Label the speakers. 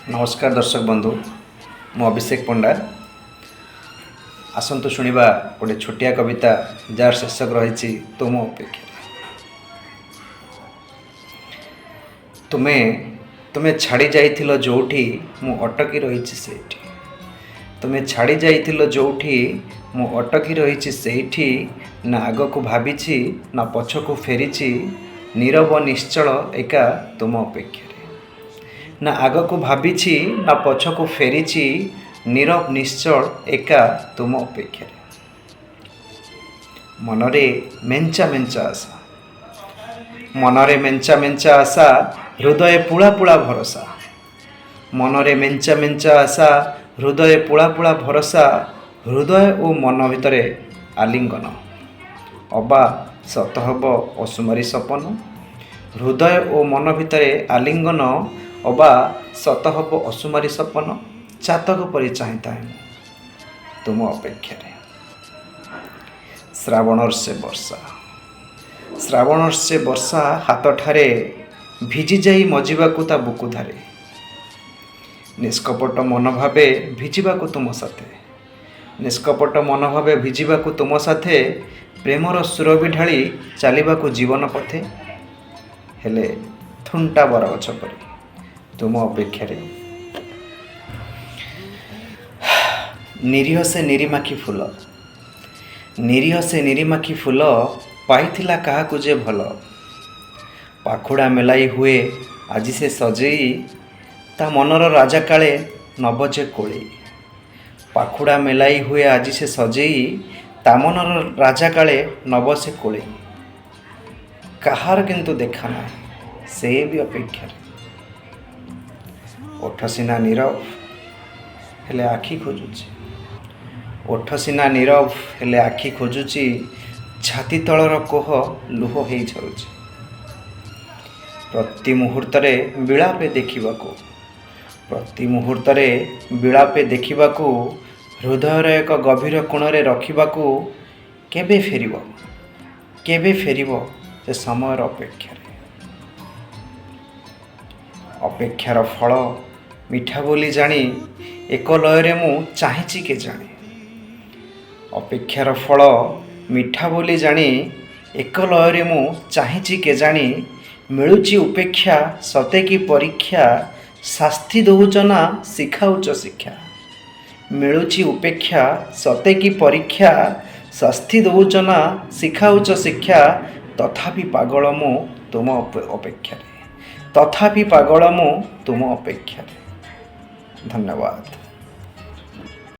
Speaker 1: नमस्कार दर्शक बंधु मु अभिषेक पंडा आसतु शुणा गोटे छोटिया कविता जार शीर्षक रही तुम अपेक्षा। तुम्हें तुम्हें छाड़ी जाइथिलो जोठी मु अटकी रही सेठी। तुम्हें छाड़ी जाइथिलो जोठी मु अटकी रही सेठी। ना आग को भाभी ना पछ को फेरी नीरव निश्चल एका तुम अपेक्षा। ना आग को भाभी ना पछ को फेरी नीरव निश्चल एका तुम अपेक्षा। मनरे मेंचा मेंचा आशा मनरे मेंचा मेंचा आशा हृदय पुला पुला भरोसा। मनरे मेंचा मेंचा आशा हृदय पुला पुला भरोसा। हृदय और मन भितरे आलिंगन अबा सत हब असुमारी सपन। हृदय और मन भितरे आलिंगन अबा सत हब असुमारी सपन। चातक परि चाहिता है तुम अपेक्षा। श्रावण से वर्षा श्रावण से वर्षा हाथ ठारे भिजी जाई मजिबाकु ता बुकुधारे। निष्कपट मन भावे भिजिबाकु तुम साथे। निष्कपट मन भावे भिजिबाकु तुम साथे। प्रेमर सुर भी ढाली चलिबाकु जीवन पथे। हेले थुंटा बरगछ परी तुम अपेक्षा। निरीह से निरीमाखी फूल निरीह से निरीमाखी फूल पाइथिला काहाकु जे भल। पाखुड़ा मेलाई हुए आज से सजेई ता मनर राजा काले नबजे कोली। पाखुड़ा मेलाई हुए आज से सजेई ता मनर राजा काले नब से कोली। कहार किंतु देखा ना से भी अपेक्षा। ओठ सीना नीरव हेले आखि खोजुची। ओठ सीना नीरव हेले आखि खोजुची। छाती तलर कोह लुह हो झरुची। प्रति मुहूर्तरे विलापे देखिबाकू प्रति मुहूर्तरे विलापे देखिबाकू हृदयर एक गभीर कोणरे रखिबाकू केबे फेरिबो से समयर अपेक्षा। अपेक्षार फल मिठा बोली जानी एक लयरे मु चाहिची के जानी। अपेक्षार फल मिठा बोली जानी एक लयरे मु चाहिची के जानी। मिलुची उपेक्षा सते की परीक्षा शास्ति दौच ना शिखाउच शिक्षा। मिलुची उपेक्षा सते की परीक्षा शास्ति दौच ना शिखाउच शिक्षा। तथापि पागल मु तुम अपेक्षा। तथापि पागल मु तुम अपेक्षा। धन्यवाद।